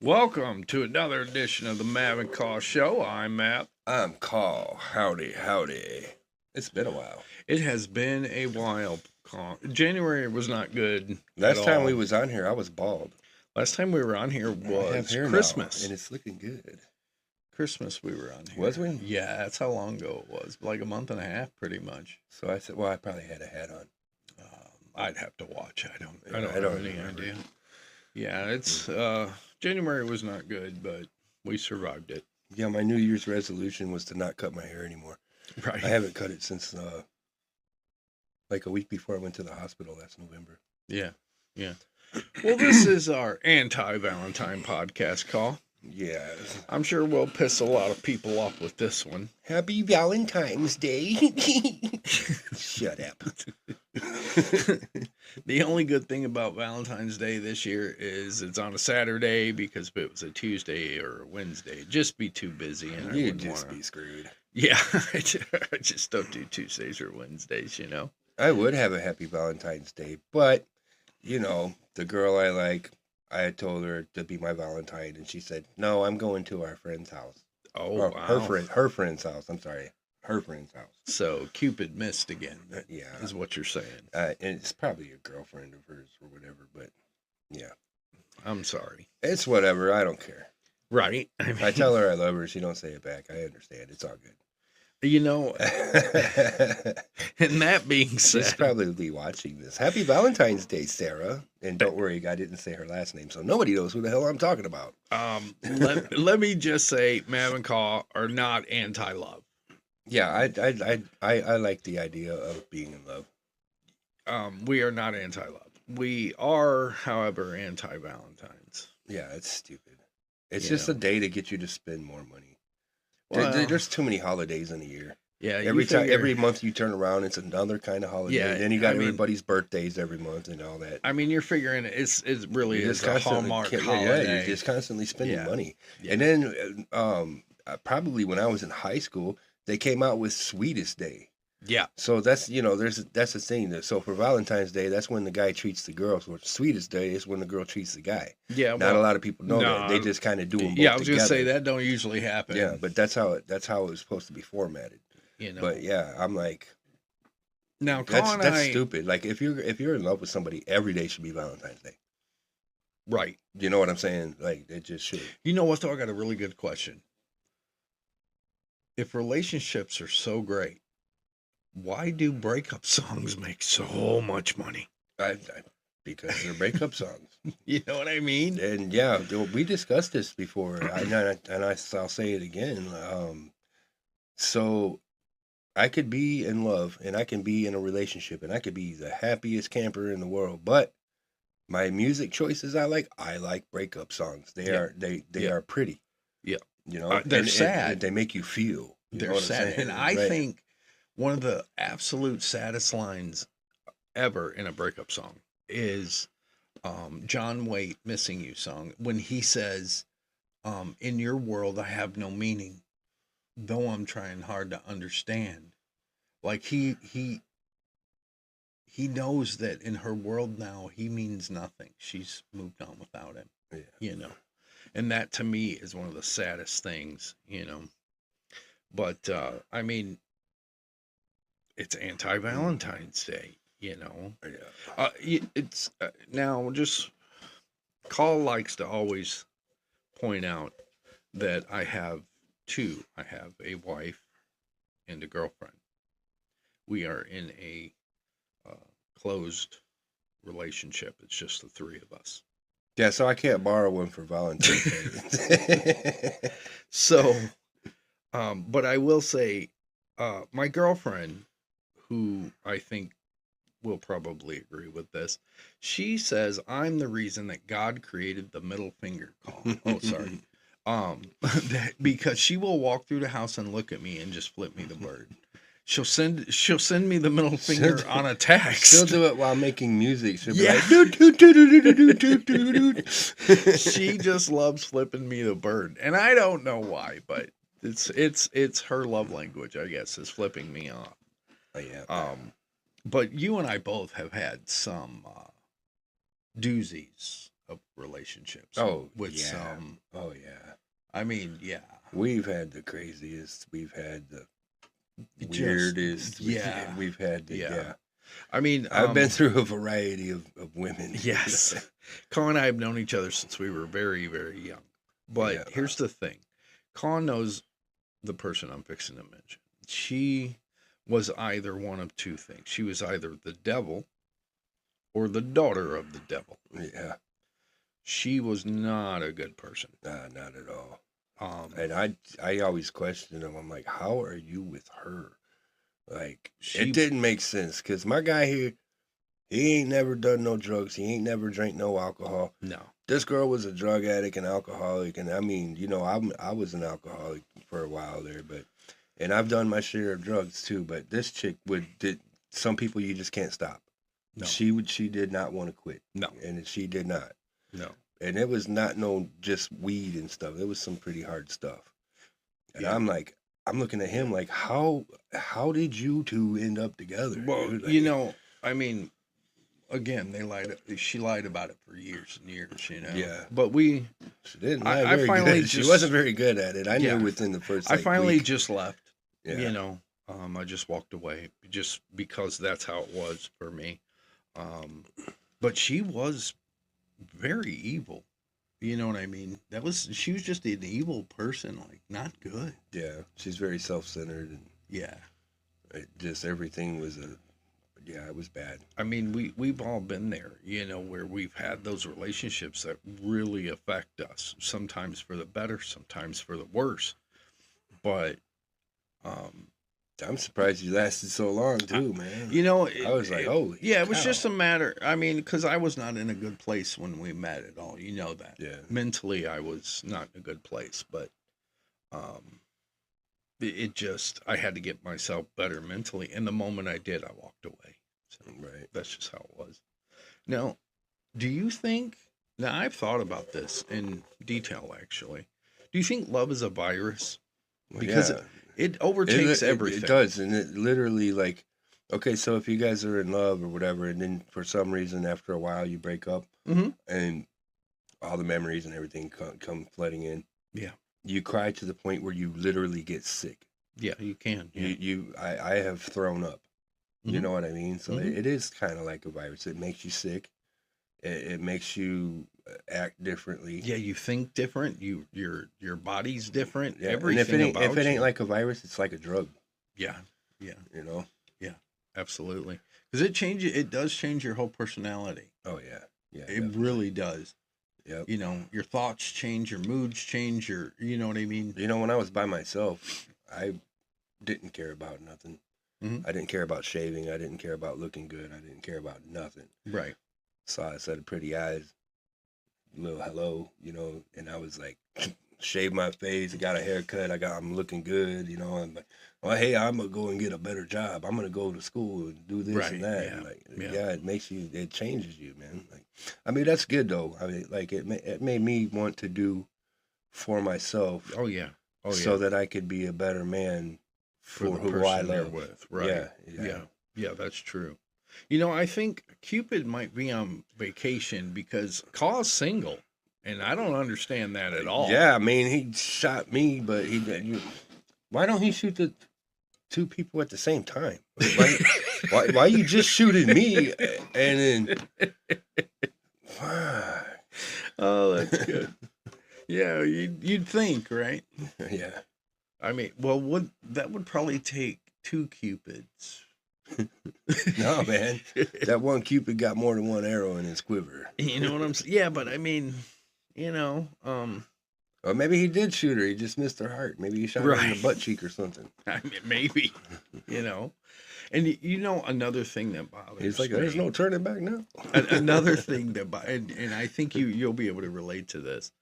Welcome to another edition of the Mav Caw Show. I'm Matt. I'm Caw. Howdy, howdy. It's been a while. It has been a while. January was not good Last at time all. we was on here, I was bald. Last time we were on here I have was hair Christmas. now, and it's looking good. Christmas we were on here. Was we? Yeah, that's how long ago it was. Like a month and a half, pretty much. So I said, well, I probably had a hat on. I'd have to watch. I don't I have don't any remember. idea. Yeah, it's January was not good, but we survived it. Yeah, my New Year's resolution was to not cut my hair anymore. Right. I haven't cut it since like a week before I went to the hospital last November. Yeah. Well, this is our Anti-Valentine podcast call. Yeah. I'm sure we'll piss a lot of people off with this one. Happy Valentine's Day. Shut up. The only good thing about Valentine's Day this year is it's on a Saturday, because if it was a Tuesday or a Wednesday, it'd just be too busy. And You'd just be screwed. Yeah, I just don't do Tuesdays or Wednesdays, I would have a happy Valentine's Day, but, the girl I like, I had told her to be my Valentine, and she said, no, I'm going to our friend's house. Oh, Or wow. her friend's house. I'm sorry. Her friend's house. So Cupid missed again, Yeah. is what you're saying. And it's probably a girlfriend of hers or whatever, but yeah. I'm sorry. It's whatever. I don't care. Right. I tell her I love her. She don't say it back. I understand. It's all good. And that being She's said, probably watching this. Happy Valentine's Day, Sarah. And don't worry, I didn't say her last name, so nobody knows who the hell I'm talking about. let me just say, Mav and Caw are not anti-love. Yeah, I like the idea of being in love. We are not anti-love. We are, however, anti-Valentines. Yeah, it's stupid. It's You just know. a day to get you to spend more money. Well, There's too many holidays in a year. yeah, Every month you turn around, it's another kind of holiday. Yeah, Then you got I mean- everybody's birthdays every month and all that. I mean, you're figuring it really You're is a Hallmark holiday. you're just constantly spending Yeah. money. Yeah. And then probably when I was in high school, they came out with Sweetest Day. Yeah, So that's that's the thing. So for Valentine's Day, that's when the guy treats the girl. So Sweetest Day is when the girl treats the guy. yeah. Not a lot of people know no, that. They just kind of do them both Yeah, I was gonna say together. that don't usually happen. Yeah, but that's how it was supposed to be formatted. But yeah, I'm like, Now, Caw and that's I, stupid. Like if you're in love with somebody, every day should be Valentine's Day. right? You know what I'm saying? Like it just should. You know what? Though I got a really good question. If relationships are so great, why do breakup songs make so much money? Because they're breakup songs. You know what I mean? And yeah, we discussed this before, I'll say it again. So I could be in love and I can be in a relationship and I could be the happiest camper in the world, but my music choices I like breakup songs. They Yeah. are pretty. Yeah. and They're sad. they make you feel. You know They're what I'm sad. saying? And I Right. think one of the absolute saddest lines ever in a breakup song is John Waite, Missing You song, when he says, in your world, I have no meaning, though I'm trying hard to understand. Like he knows that in her world now, he means nothing. She's moved on without him, Yeah. And that to me is one of the saddest things, But, I mean, it's Anti-Valentine's Day, Yeah. It's now just Caw likes to always point out that I have two. I have a wife and a girlfriend. We are in a closed relationship. It's just the three of us. Yeah, so I can't borrow one for Valentine's Day. So, but I will say, my girlfriend, who I think will probably agree with this, she says I'm the reason that God created the middle finger call. Oh, sorry. Because she will walk through the house and look at me and just flip me the bird. She'll send me the middle finger on a text. She'll do it while making music. She'll be Yeah. like, "Doot, doot, doot, doot, doot, doot, doot, doot." She just loves flipping me the bird, and I don't know why, but it's her love language, I guess, is flipping me off. Oh, yeah. But you and I both have had some doozies of relationships. Oh, With yeah. some, Oh, yeah. I mean, yeah. We've had the craziest. We've had the Just, weirdest. yeah. We've had the, Yeah. yeah. I mean, I've been through a variety of women. yes. Colin and I have known each other since we were very, very young. But Yeah. here's the thing. Colin knows the person I'm fixing to mention. She was either one of two things. She was either the devil or the daughter of the devil. Yeah. She was not a good person. Nah, not at all. And I always question them. I'm like, how are you with her? Like, it didn't make sense. Because my guy here, he ain't never done no drugs. He ain't never drank no alcohol. No. This girl was a drug addict and alcoholic. And I mean, you know, I was an alcoholic for a while there. And I've done my share of drugs too. But this chick did some people you just can't stop. No. She did not want to quit. No. And she did not. No. And it was not no just weed and stuff. It was some pretty hard stuff. And Yeah. I'm looking at him like, how did you two end up together? Well, dude? Like, you know, I mean, again, she lied about it for years and years, you know. Yeah. But she didn't lie I very finally good. She just- wasn't very good at it. I Yeah. knew within the first. I finally week. just left. Yeah. You know, I just walked away just because that's how it was for me. But she was very evil. You know what I mean? She was just an evil person, like not good. Yeah, she's very self-centered and Yeah. just everything was it was bad. I mean, we've all been there, you know, where we've had those relationships that really affect us, sometimes for the better, sometimes for the worse. But I'm surprised you lasted so long too, man. you know, I was like, holy yeah, it was cow. just a matter. I mean, because I was not in a good place when we met at all. You know that. Yeah. Mentally, I was not in a good place, but it just I had to get myself better mentally, and the moment I did, I walked away. So Right. that's just how it was. Now, do you think? Now, I've thought about this in detail. Actually, do you think love is a virus? Well, Because yeah. it overtakes everything. It does, and it literally like, okay, so if you guys are in love or whatever, and then for some reason after a while you break up, Mhm. and all the memories and everything come flooding in, Yeah. you cry to the point where you literally get sick. Yeah, you can. Yeah. I have thrown up. You Mhm. know what I mean? So Mhm. it is kind of like a virus. It makes you sick. It makes you act differently. Yeah, you think different. Your body's different. Yeah, Everything and if it ain't you. like a virus, it's like a drug. Yeah, You know? absolutely. Because it does change your whole personality. Oh yeah, yeah. It definitely. really does. Yep. You know, your thoughts change, your moods change, you know what I mean? You know, when I was by myself, I didn't care about nothing. Mhm. I didn't care about shaving. I didn't care about looking good. I didn't care about nothing. Right. Saw a set of pretty eyes, little hello, you know, and I was like, shaved my face, got a haircut, I'm looking good, you know. I'm like, well, hey, I'm gonna go and get a better job. I'm gonna go to school and do this Right, and that. yeah, And like, yeah. it changes you, man. Like, I mean, that's good though. I mean, like it made me want to do for myself, Oh yeah. Oh yeah. so that I could be a better man for the who person I you're love. with. Right. Yeah, Yeah. Yeah, that's true. You know, I think Cupid might be on vacation because Caw's single, and I don't understand that at all. Yeah, I mean, he shot me, but why don't he shoot the two people at the same time? Why you just shooting me and then? Oh, that's good. Yeah, you'd think, right? Yeah. I mean, well, that would probably take two Cupids. No, man. That one Cupid got more than one arrow in his quiver. You know what I'm saying? Yeah, but I mean, you know, Or maybe he did shoot her. He just missed her heart. Maybe he shot her in Right. the butt cheek or something. I mean, maybe, you know, and you know, another thing that bothers He's like, me, there's no turning back now. another thing that, and I think you'll be able to relate to this.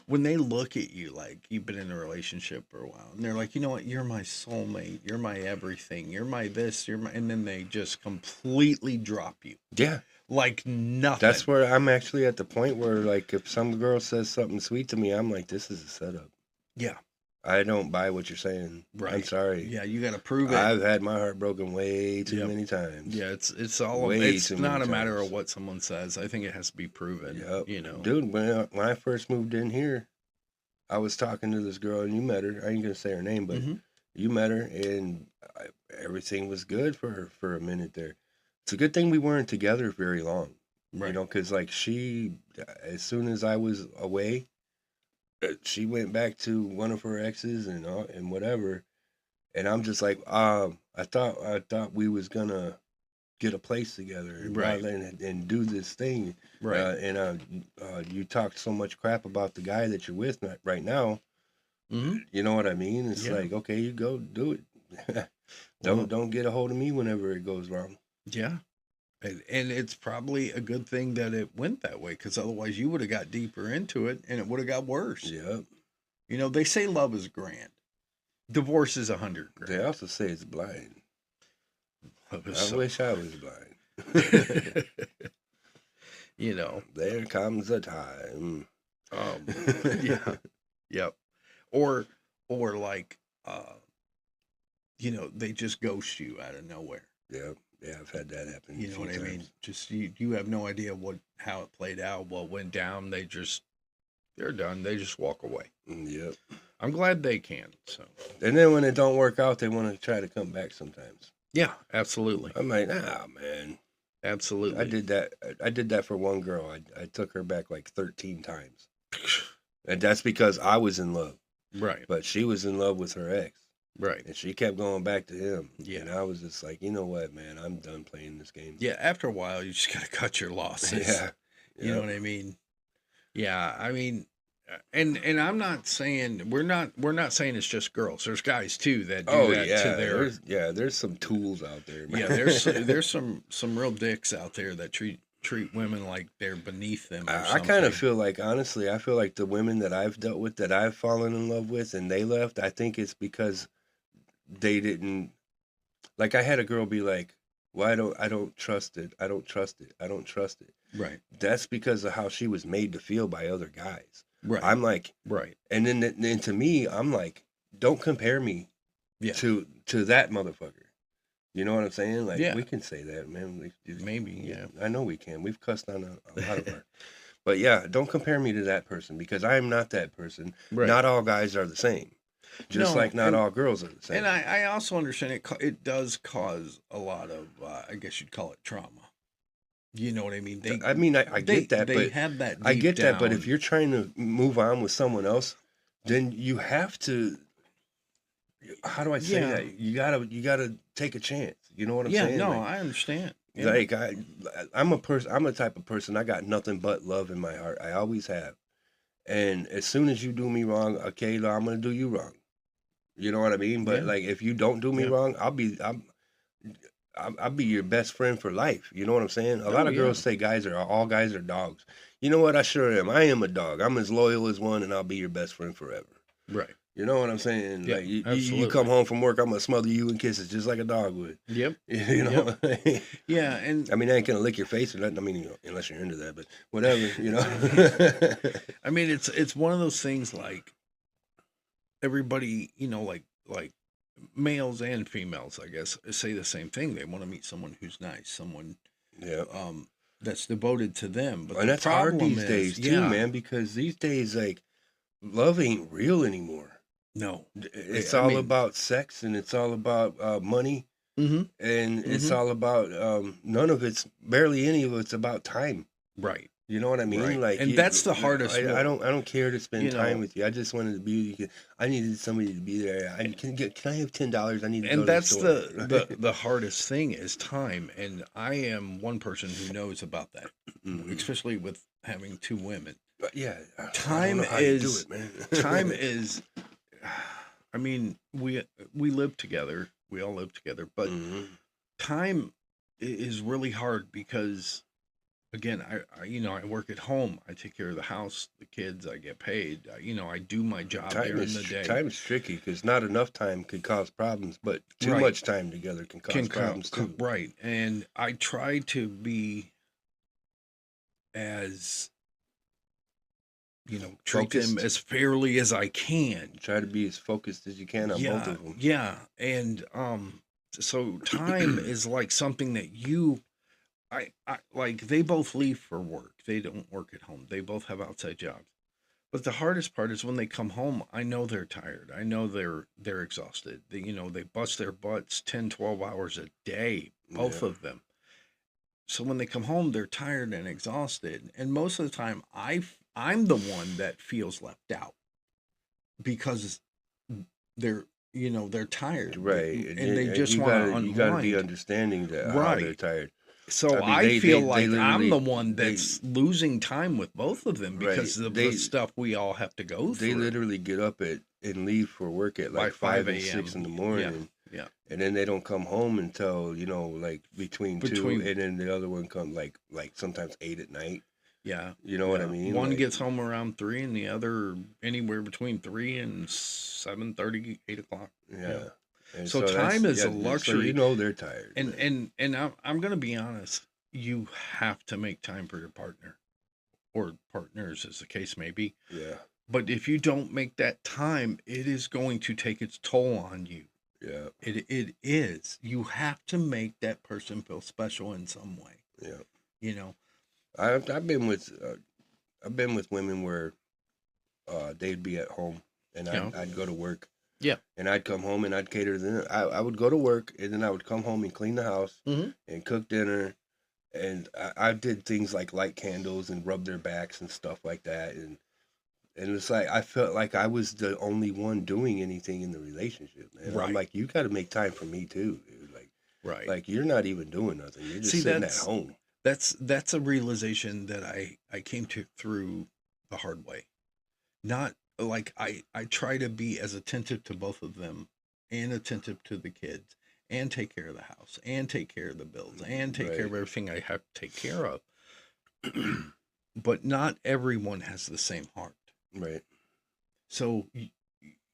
When they look at you like you've been in a relationship for a while, and they're like, you know what, you're my soulmate, you're my everything, you're my this, and then they just completely drop you Yeah. like nothing. That's where I'm actually at the point where, like, if some girl says something sweet to me, I'm like, this is a setup. Yeah. I don't buy what you're saying. I'm Right. sorry. Yeah, you got to prove it. I've had my heart broken way too Yep. many times. Yeah, Way it's too not many a matter of times. what someone says. I think it has to be proven, Yep. you know. Dude, when I first moved in here, I was talking to this girl, and you met her. I ain't gonna say her name, but Hmm. you met her, and everything was good for her for a minute there. It's a good thing we weren't together very long, you Right. know, because like as soon as I was away, she went back to one of her exes and whatever, and I'm just like, I thought we was gonna get a place together and blah, Right. blah, and do this thing, Right. you talked so much crap about the guy that you're with right now. Hmm. You know what I mean? It's Yeah. like, okay, you go do it. Well, don't get a hold of me whenever it goes wrong. yeah. And it's probably a good thing that it went that way, because otherwise you would have got deeper into it and it would have got worse. Yep. You know, they say love is grand. Divorce is 100 They grand. also say it's blind. Love is I so. wish I was blind. You know. There comes a time. Yeah. Yep. Or like you know, they just ghost you out of nowhere. Yep. Yeah, I've had that happen You a know few what I times. mean? Just you have no idea how it played out, what went down. They're done. They just walk away. Yep. I'm glad they can. So And then when it don't work out, they want to try to come back sometimes. yeah, absolutely, I'm like, nah, man. absolutely. I did that for one girl. I took her back like 13 times. And that's because I was in love. Right, But she was in love with her ex. right. And she kept going back to him. Yeah. And I was just like, you know what, man? I'm done playing this game. Yeah, after a while, you just gotta cut your losses. Yeah. You know what I mean? Yeah, I mean, and I'm not saying we're not saying it's just girls. There's guys too that do that to their. There's some tools out there, man. Yeah, there's some real dicks out there that treat women like they're beneath them. Or I kind of feel like, honestly, I feel like the women that I've dealt with, that I've fallen in love with, and they left, I think it's because they didn't. Like, I had a girl be like, "Why I don't trust it. I don't trust it. I don't trust it." right, That's because of how she was made to feel by other guys. right, I'm like, right. and then to me, I'm like, don't compare me Yeah, to that motherfucker. You know what I'm saying? Like, Yeah. we can say that, man. maybe, yeah. I know we can. We've cussed on a lot of our. But yeah, don't compare me to that person, because I am not that person. Right. Not all guys are the same. Just No, like not and- all girls are the same. And I also understand it does cause a lot of I guess you'd call it trauma. You know what I mean? I get that, they but have that. I deep get that, but down. if you're trying to move on with someone else, then you have to. How do I say Yeah. that? You gotta take a chance. You know what I'm yeah, saying? no, Like, I understand. Yeah. like I'm a person. I'm a type of person. I got nothing but love in my heart. I always have. And as soon as you do me wrong, okay, I'm gonna do you wrong. You know what I mean? But Yeah. like, if you don't do me Yeah. wrong, I'll be your best friend for life. You know what I'm saying? A lot of yeah. girls say all guys are dogs. You know what? I sure am. I am a dog. I'm as loyal as one, and I'll be your best friend forever. Right. You know what I'm saying? Yeah, Like, you absolutely. come home from work, I'm gonna smother you in kisses just like a dog would. Yep. You know? Yeah, and I mean, I ain't gonna lick your face or nothing. I mean, you know, unless you're into that, but whatever, you know. I mean it's one of those things, like everybody, you know, like males and females, I guess, say the same thing. They want to meet someone who's nice, someone Yeah. that's devoted to them. But And the that's hard problem these is, days too, man, because these days, like, love ain't real anymore. No. It's I all mean- about sex, and it's all about money, Mm-hmm. and it's all about barely any of it's about time. Right. You know what I mean? Right. Like, And that's the hardest I one. don't care to spend You time know. with you. I just wanted to be. I needed somebody to be there. Can I have $10? I need to go And to that's the store. the hardest thing is time. And I am one person who knows about that, Mhm. especially with having two women. But yeah, Time I don't know how you do is- it, man. Time is, I mean, we live together. We all live together, but Mhm. time is really hard because, again, I you know, I work at home. I take care of the house, the kids. I get paid. You know, I do my job during the day. Time is tricky because not enough time could cause problems, but too Right. much time together can cause problems too. Right. And I try to be as treat them Focused. as fairly as I can. Try to be as focused as you can on both of them. Yeah, and so time is like something that I like. They both leave for work. They don't work at home. They both have outside jobs. But the hardest part is when they come home, I know they're tired. I know they're exhausted. They bust their butts 10, 12 hours a day, both Yeah. of them. So when they come home, they're tired and exhausted. And most of the time, I'm the one that feels left out because they're tired, Right. and they just want to you gotta be unwind. understanding that how they're Right. tired. So I mean, I feel they like I'm literally the one they that's losing time with both of them right. because of the They stuff we all have to go they through literally get up at and leave for work at by like 5 5 and 6 in a.m. the Yeah, morning. yeah. And then they don't come home until, like between 2, Between and then the other one comes like sometimes 8 at night. Yeah, You know what I yeah. mean? One Like, gets home around 3, and the other anywhere between 3 and 7:30, 8 o'clock. Yeah. yeah. And So so that's time is a so luxury, they're tired, and man. I'm gonna be honest. You have to make time for your partner, or partners, as the case may be. Yeah. But if you don't make that time, it is going to take its toll on you. Yeah. It is. You have to make that person feel special in some way. Yeah. You know. I've been with women where they'd be at home and Yeah. I'd go to work. Yeah. And I'd come home and I'd cater dinner. I would go to work and then I would come home and clean the house Mm-hmm. and cook dinner. And I did things like light candles and rub their backs and stuff like that. And it's like I felt like I was the only one doing anything in the relationship, man. Right. I'm like, you got to make time for me too, dude. Right. Like you're not even doing nothing. You're just See, sitting at home. That's a realization that I came to through the hard way. Not like I try to be as attentive to both of them and attentive to the kids and take care of the house and take care of the bills and take care of Right. everything I have to take care of. But not everyone has the same heart. Right. So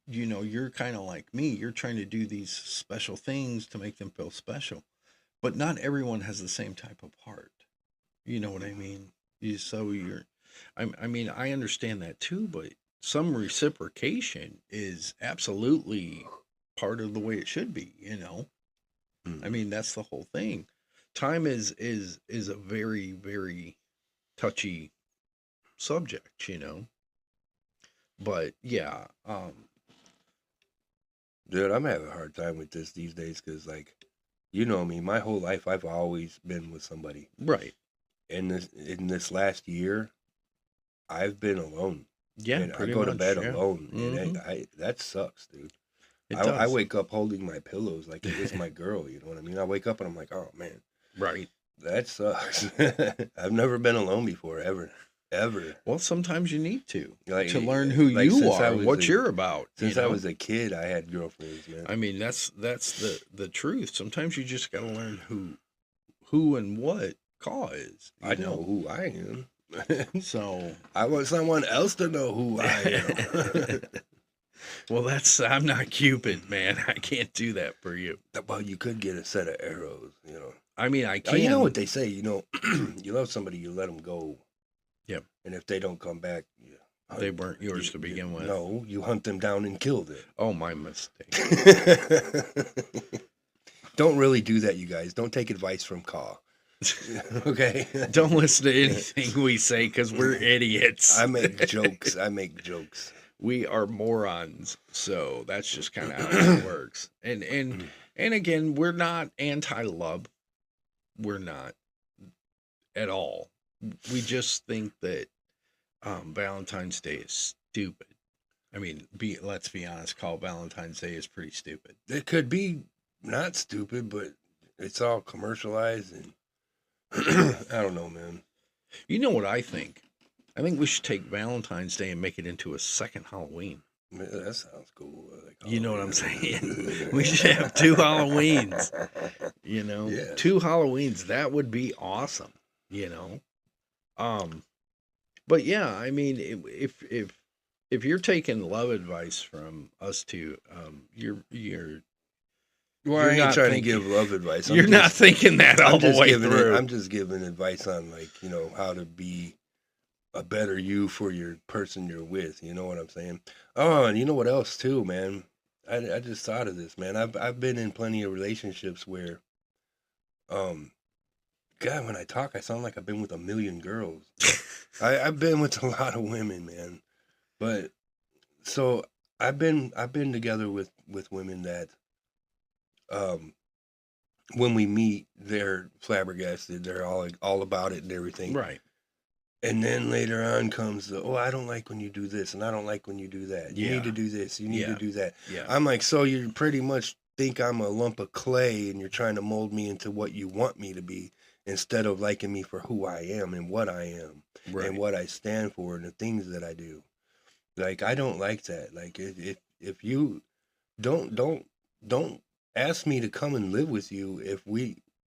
you're kind of like me. You're trying to do these special things to make them feel special, but not everyone has the same type of heart. You know what I mean? I mean, I understand that too, but some reciprocation is absolutely part of the way it should be. I mean, that's the whole thing. Time is a very, very touchy subject. But yeah, Dude, I'm having a hard time with this these days because, like, you know me, my whole life I've always been with somebody. right. In this last year, I've been alone. Yeah, And I pretty go to much, bed yeah. alone. And Mhm. that sucks, dude. It I does. wake up holding my pillows like it was my girl, you know what I mean? I wake up and I'm like, oh man, Right. that sucks. I've never been alone before, ever. Well, sometimes you need to Like, learn who like, you since I are, and was what a- you're about. Since I was a kid, I had girlfriends, man. I mean, that's the truth. Sometimes you just got to learn who and what Caw is. I know who I am. So, I want someone else to know who I am. well, I'm not Cupid, man. I can't do that for you. Well, you could get a set of arrows, you know. I mean, I Oh, can. you know what they say, you love somebody, you let them go. Yep. And if they don't come back, They weren't yours to begin with. No, you hunt them down and kill them. Oh, my mistake. Don't really do that, you guys. Don't take advice from Caw. Okay? Don't listen to anything we say because we're idiots. I make jokes. We are morons, so that's just kind of how it works. And again, we're not anti-love. We're not at all. We just think that Valentine's Day is stupid. I mean, let's be honest. Valentine's Day is pretty stupid. It could be not stupid, but it's all commercialized, and I don't know, man. You know what I think? I think we should take Valentine's Day and make it into a second Halloween. Man, that sounds cool. You know what I'm saying? We should have 2 Halloweens. Yes. 2 Halloweens. That would be awesome. But yeah, I mean, if you're taking love advice from us two, you're Well, You're I ain't not trying thinking- to give love advice. you're not thinking that all the way through. I'm just giving advice on, like, how to be a better you for your person you're with. You know what I'm saying? Oh, and you know what else too, man? I just thought of this, man. I've been in plenty of relationships where, um, God, when I talk, I sound like I've been with a million girls. I've been with a lot of women, man. But so I've been together with women that, um, when we meet, they're flabbergasted. They're all about it and everything. Right. And then later on comes the, oh, I don't like when you do this, and I don't like when you do that. You need to Yeah. do this. You need to Yeah. do that. Yeah. I'm like, so you pretty much think I'm a lump of clay, and you're trying to mold me into what you want me to be, instead of liking me for who I am and what I am and Right. what I stand for and the things that I do. Like, I don't like that. Like, if you don't ask me to come and live with you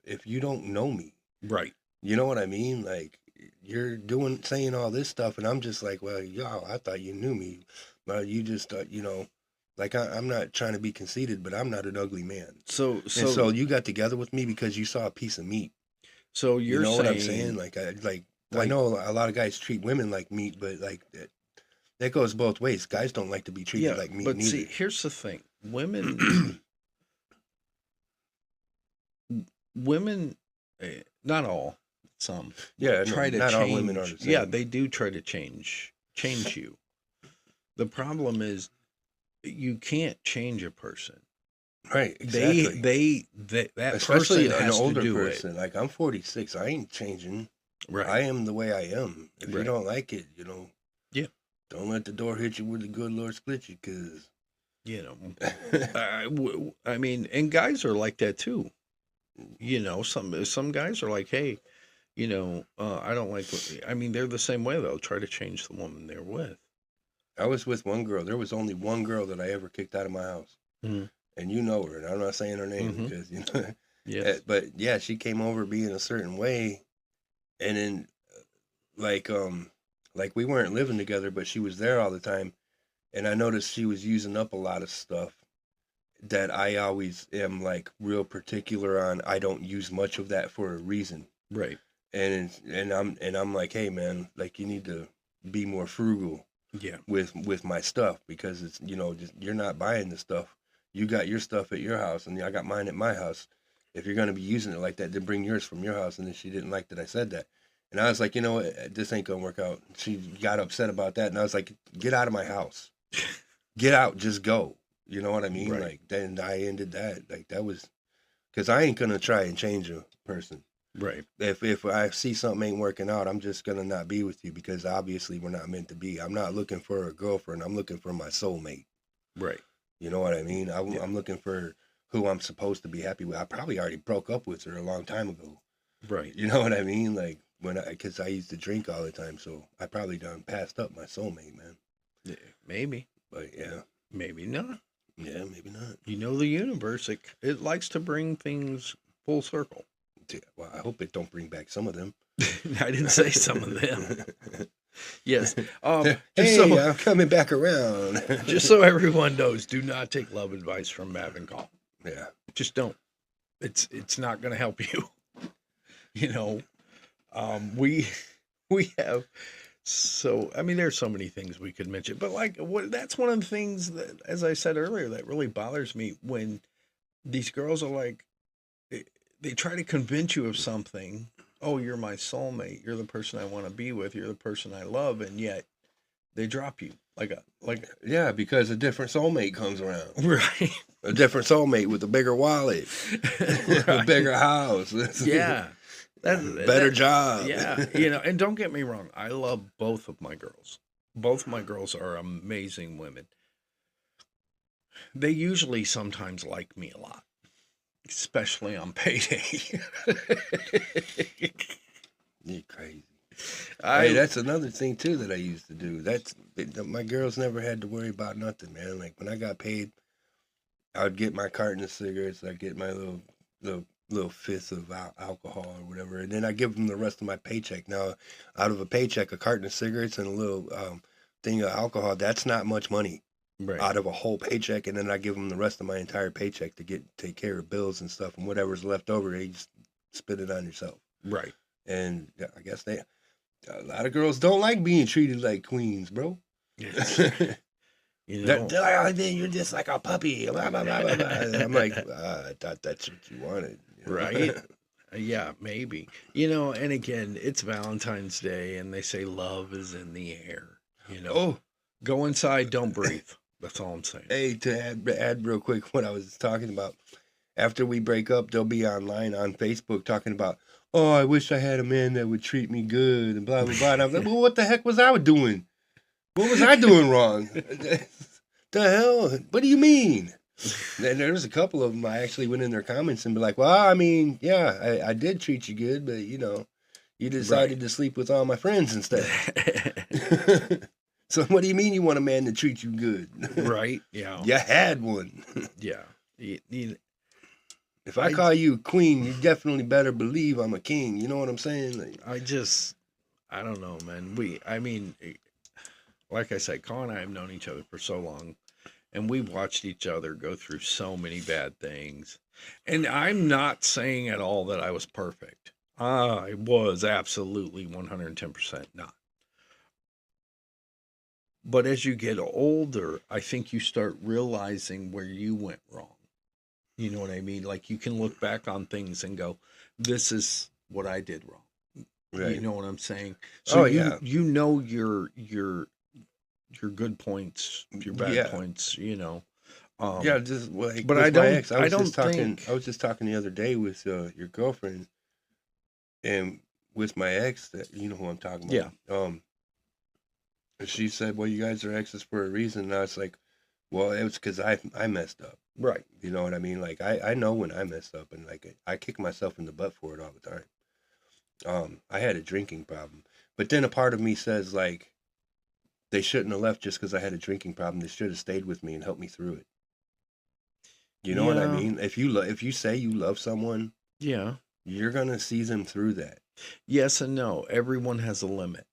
if you don't know me. Right. You know what I mean? Like, you're saying all this stuff, and I'm just like, well, y'all, I thought you knew me. Well, you just thought, like, I'm not trying to be conceited, but I'm not an ugly man. So And so you got together with me because you saw a piece of meat. so You you're know what I'm saying, saying? Like, I like, know a lot of guys treat women like meat, but like that goes both ways. Guys don't like to be treated yeah, like meat but neither. see, here's the thing. Women, not all, some Yeah, no, try to not all change. women are the same. Yeah, they do try to change you. The problem is you can't change a person. Right, exactly. That Especially person an has to older do person. Like, I'm 46. I ain't changing. it. Right. I am the way I am. If you Right. don't like it, Yeah. don't let the door hit you where the good Lord split you, cause You know, I mean, and guys are like that too. You know, some guys are like, hey, I don't like. I mean, they're the same way. They'll try to change the woman they're with. I was with one girl. There was only one girl that I ever kicked out of my house, Mhm. and you know her. And I'm not saying her name Mhm. because Yes. but yeah, she came over being a certain way, and then like like we weren't living together, but she was there all the time, and I noticed she was using up a lot of stuff that I always am like real particular on. I don't use much of that for a reason. Right. And I'm like, hey man, like, you need to be more frugal Yeah. with my stuff, because it's, just, you're not buying the stuff. You got your stuff at your house, and I got mine at my house. If you're gonna be using it like that, then bring yours from your house. And then she didn't like that I said that, and I was like, you know what, this ain't gonna work out. She got upset about that, and I was like, get out of my house, get out, just go. You know what I mean? Right. Like, then I ended that. Like, that was because I ain't gonna try and change a person. Right. If I see something ain't working out, I'm just gonna not be with you, because obviously we're not meant to be. I'm not looking for a girlfriend. I'm looking for my soulmate. Right. You know what I mean? Yeah. I'm looking for who I'm supposed to be happy with. I probably already broke up with her a long time ago. Right. You know what I mean? Like, because I used to drink all the time, so I probably done passed up my soulmate, man. Yeah, maybe. But yeah, Maybe not. yeah, maybe not. You know, the universe, it likes to bring things full circle. Yeah, well, I hope it don't bring back some of them. I didn't say some of them. Yes. Hey, so, I'm coming back around. just so everyone knows, do not take love advice from Mav Caw. Yeah. Just don't. It's not going to help you. You know, we have. So, I mean, there's so many things we could mention, but that's one of the things that, as I said earlier, that really bothers me when these girls are like, they try to convince you of something. Oh, you're my soulmate. You're the person I want to be with. You're the person I love, and yet they drop you Yeah, because a different soulmate comes around. right, A different soulmate with a bigger wallet, a bigger house. Yeah, better job. Yeah, and don't get me wrong, I love both of my girls. Both my girls are amazing women. They usually sometimes like me a lot, especially on payday. You're crazy. Hey, that's another thing too that I used to do. My girls never had to worry about nothing, man. Like, when I got paid, I'd get my carton of cigarettes. I'd get my little fifth of alcohol or whatever, and then I give them the rest of my paycheck. Now, out of a paycheck, a carton of cigarettes and a little thing of alcohol, that's not much money. Right. Out of a whole paycheck, and then I give them the rest of my entire paycheck to take care of bills and stuff, and whatever's left over, you just spend it on yourself. Right. And I guess A lot of girls don't like being treated like queens, bro. It's, you They're know, like, oh, then you're just like a puppy. Blah, blah, blah, blah, blah. I'm like, I thought that's what you wanted. You know? right? Yeah, maybe. And again, it's Valentine's Day, and they say love is in the air. Oh, Go inside, don't breathe. That's all I'm saying. hey, to add real quick what I was talking about. After we break up, they'll be online on Facebook talking about, oh, I wish I had a man that would treat me good and blah, blah, blah. And I was like, well, what the heck was I doing? What was I doing wrong? The hell? What do you mean? And there's a couple of them. I actually went in their comments and be like, well, I mean, yeah, I did treat you good, but, you decided to sleep with all my friends instead. So what do you mean you want a man to treat you good? Right? Yeah. You had one. Yeah. If I call you a queen, you definitely better believe I'm a king. You know what I'm saying? Like, I don't know, man. Like I said, Caw and I have known each other for so long, and we've watched each other go through so many bad things. And I'm not saying at all that I was perfect. I was absolutely 110% not. But as you get older, I think you start realizing where you went wrong. You know what I mean? Like, you can look back on things and go, this is what I did wrong. right. You know what I'm saying? So yeah. you know your good points, your bad points, Yeah, just like but with I don't my ex, I was don't just talking. think I was just talking the other day with your girlfriend, and with my ex, that you know who I'm talking about. Yeah. And she said, "Well, you guys are exes for a reason." And I was like, "Well, it was because I messed up." Right. You know what I mean? Like I know when I messed up, and like I kick myself in the butt for it all the time. I had a drinking problem, but then a part of me says like, they shouldn't have left just because I had a drinking problem. They should have stayed with me and helped me through it. You know what I mean? If you say you love someone, Yeah. you're gonna see them through that. Yes and no. Everyone has a limit.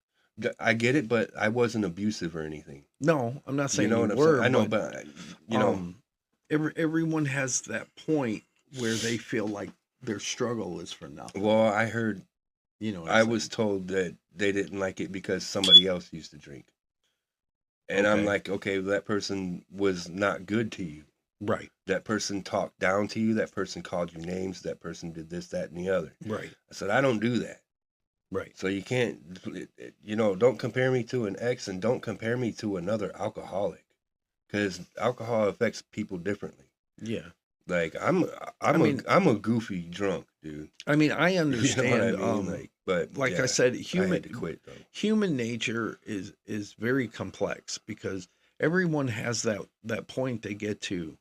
I get it, but I wasn't abusive or anything. No, I'm not saying You know what I'm were. saying? I know, but everyone has that point where they feel like their struggle is for nothing. Well, I heard. I was told that they didn't like it because somebody else used to drink. And I'm like, okay, that person was not good to you. Right. That person talked down to you. That person called you names. That person did this, that, and the other. Right. I said, I don't do that. Right. So you can't, don't compare me to an ex, and don't compare me to another alcoholic, because alcohol affects people differently. Yeah. Like I'm a goofy drunk, dude. I mean, I understand. You know what I mean? But like I said, I had to quit though. Human nature is very complex, because everyone has that point they get to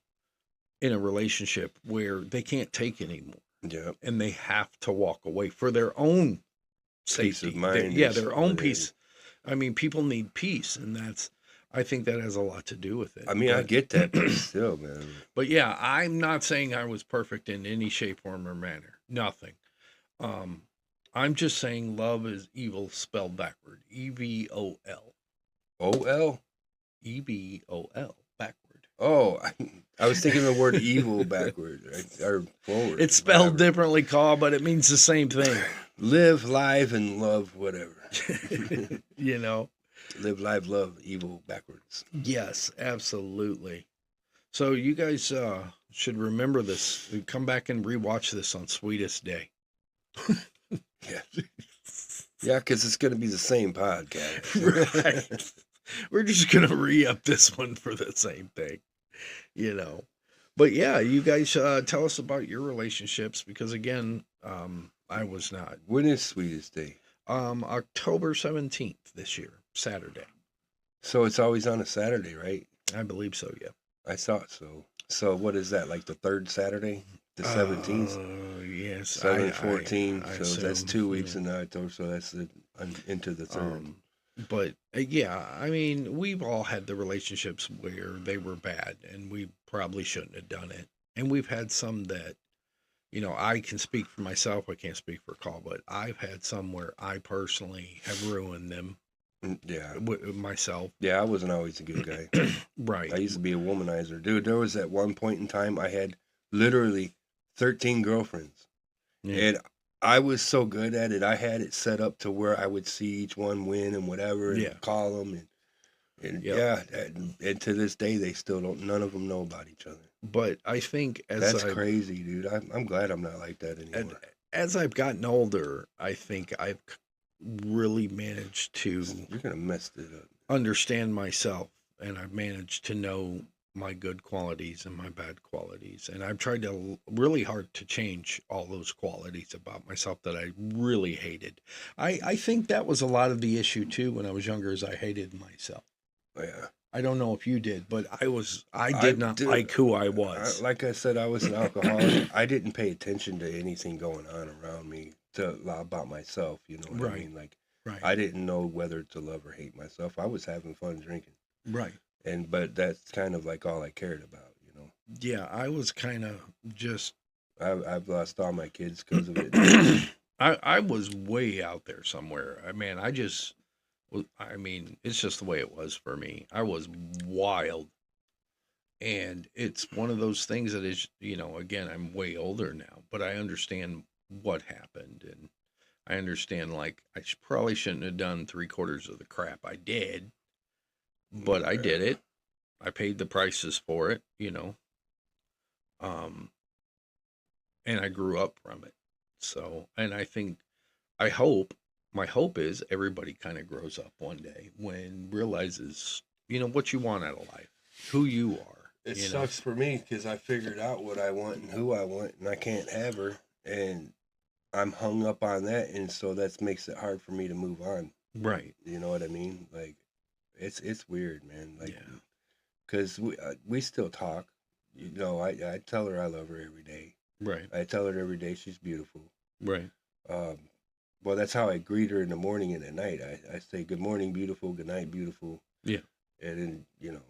in a relationship where they can't take anymore. Yeah. And they have to walk away for their own safety. Peace of mind. Their own peace. I mean, people need peace, and I think that has a lot to do with it. I mean, I get that, but still, man. But yeah, I'm not saying I was perfect in any shape, form, or manner. Nothing. I'm just saying love is evil spelled backward. EVOL. OL? EVOL. Backward. Oh, I was thinking the word evil backward or forward. It's spelled differently, Caw, but it means the same thing. Live, live, and love, whatever. Live, live, love, evil backwards. Yes, absolutely. So you guys should remember this. Come back and rewatch this on Sweetest Day. Yeah. Yeah, because it's going to be the same podcast. Right. We're just going to re-up this one for the same thing, But yeah, you guys tell us about your relationships, because again, I was not. When is Sweetest Day? October 17th this year, Saturday. So it's always on a Saturday, right? I believe so, yeah. I thought so. So what is that, like the third Saturday? The 17th? Yes. 7/14. So assume, that's 2 weeks in October, so that's into the third. But yeah, I mean, we've all had the relationships where they were bad, and we probably shouldn't have done it. And we've had some that, I can speak for myself. I can't speak for Caw, but I've had some where I personally have ruined them. Yeah. Myself. Yeah, I wasn't always a good guy. Right. I used to be a womanizer. Dude, there was at one point in time I had literally 13 girlfriends. Yeah. And I was so good at it. I had it set up to where I would see each one win and whatever, Yeah. and call them, and Yep. yeah, and to this day they still don't. None of them know about each other. But I think That's crazy, dude. I'm glad I'm not like that anymore. as I've gotten older, I think I've really managed to You're gonna mess it up. understand myself, and I've managed to know my good qualities and my bad qualities, and I've tried to really hard to change all those qualities about myself that I really hated. I think that was a lot of the issue too when I was younger, is I hated myself. Yeah. I don't know if you did, but I did not like who I was. Like I said, I was an alcoholic. I didn't pay attention to anything going on around me about myself. You know what I mean? Like, Right. I didn't know whether to love or hate myself. I was having fun drinking, Right. but that's kind of like all I cared about. You know. Yeah, I was kind of just I've lost all my kids because of it. I was way out there somewhere. I mean, it's just the way it was for me. I was wild. And it's one of those things that is, again, I'm way older now, but I understand what happened. And I understand, like, probably shouldn't have done 3/4 of the crap I did, but I did it. I paid the prices for it, and I grew up from it. So, and I hope, my hope is everybody kind of grows up one day when realizes, what you want out of life, who you are. It sucks for me because I figured out what I want and who I want, and I can't have her, and I'm hung up on that, and so that makes it hard for me to move on. Right. You know what I mean? Like, it's weird, man. Like, because we still talk. I tell her I love her every day. Right. I tell her every day she's beautiful. Right. Well, that's how I greet her in the morning and at night. I say good morning, beautiful. Good night, beautiful. Yeah. And then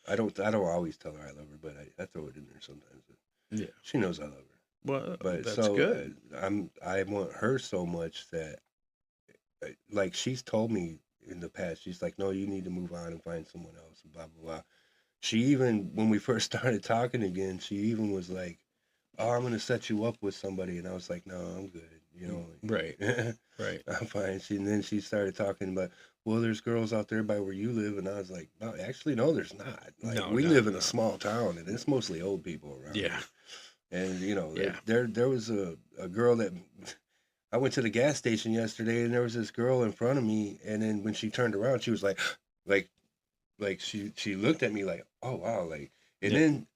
I don't always tell her I love her, but I throw it in there sometimes. Yeah. She knows I love her. Well, But that's good. I want her so much that, like, she's told me in the past, she's like, no, you need to move on and find someone else, blah blah blah. She even, when we first started talking again, she even was like, oh, I'm gonna set you up with somebody, and I was like, no, I'm good. Right. Right. I'm fine. And then she started talking about, well, there's girls out there by where you live, and I was like, no, actually, no, there's not. Like, we live in a small town, and it's mostly old people around. Yeah. Here. And there was a girl that I went to the gas station yesterday, and there was this girl in front of me, and then when she turned around, she was like she looked at me like, oh wow, like, and then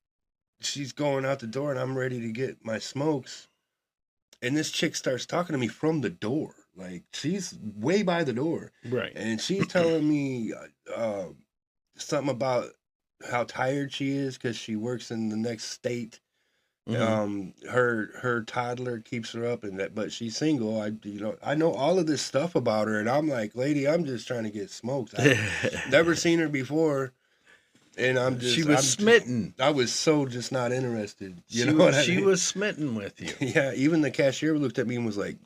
she's going out the door, and I'm ready to get my smokes. And this chick starts talking to me from the door. Like, she's way by the door. Right. And she's telling me something about how tired she is because she works in the next state. Mm-hmm. Her toddler keeps her up, but she's single. I know all of this stuff about her, and I'm like, lady, I'm just trying to get smokes. I've never seen her before. And she was smitten. I was so just not interested. You know what I mean? She was smitten with you. Yeah, even the cashier looked at me and was like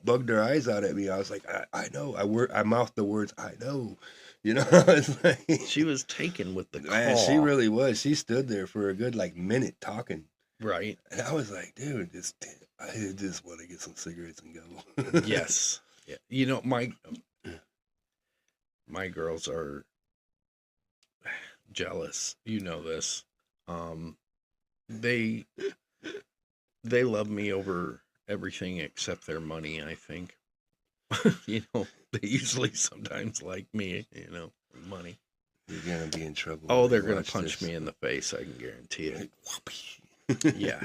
bugged her eyes out at me. I was like, I know. I mouthed the words, I know. It's like, she was taken with the call. Man, she really was. She stood there for a good minute talking. Right. And I was like, dude, I just want to get some cigarettes and go. Yes. Yeah. My girls are jealous. This. They love me over everything except their money, I think. They usually sometimes like me, money. You're gonna be in trouble. Oh, they're gonna punch me in the face, I can guarantee it. Yeah.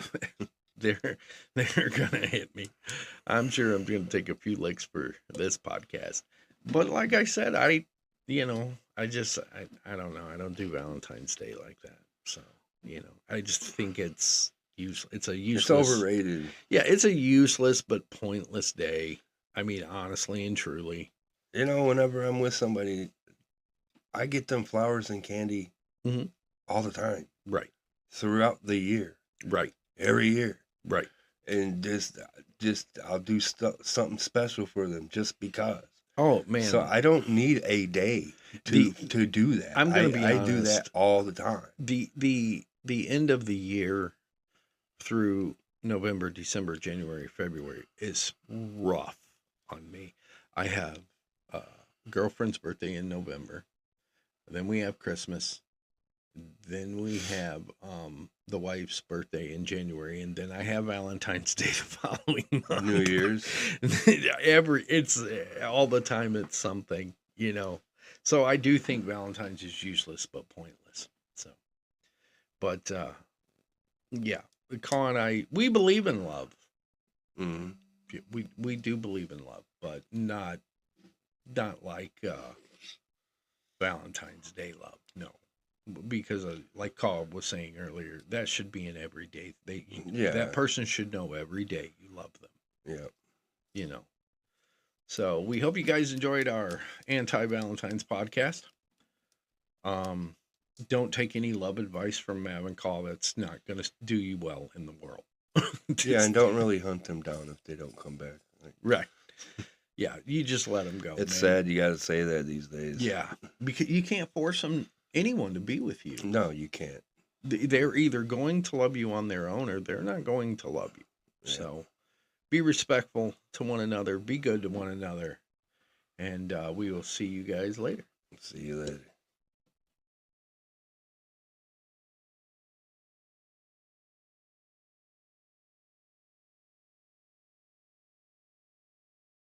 They're gonna hit me. I'm sure I'm gonna take a few licks for this podcast. But like I said, I don't know. I don't do Valentine's Day like that. So, I just think it's useless. It's a useless. It's overrated. Yeah, it's a useless but pointless day. I mean, honestly and truly. Whenever I'm with somebody, I get them flowers and candy all the time. Right. Throughout the year. Right. Every year. Right. And just I'll do something special for them just because. Oh man! So I don't need a day to do that. I'm gonna be honest. I do that all the time. The end of the year through November, December, January, February is rough on me. I have a girlfriend's birthday in November. Then we have Christmas. Then we have the wife's birthday in January, and then I have Valentine's Day the following month. New Year's. It's all the time. It's something, you know. So I do think Valentine's is useless but pointless. So, but yeah, Caw and I, we believe in love. Mm-hmm. We do believe in love, but not like Valentine's Day love. No, because like Caw was saying earlier, that should be an everyday. That person should know every day you love them. Yeah, you know. So we hope you guys enjoyed our Anti-Valentines podcast. Don't take any love advice from Mav Caw. That's not going to do you well in the world. Yeah, and don't really hunt them down if they don't come back. Right. Yeah, you just let them go. It's sad you got to say that these days. Yeah, because you can't force anyone to be with you. No, you can't. They're either going to love you on their own or they're not going to love you. Yeah. So be respectful to one another. Be good to one another. And we will see you guys later. See you later.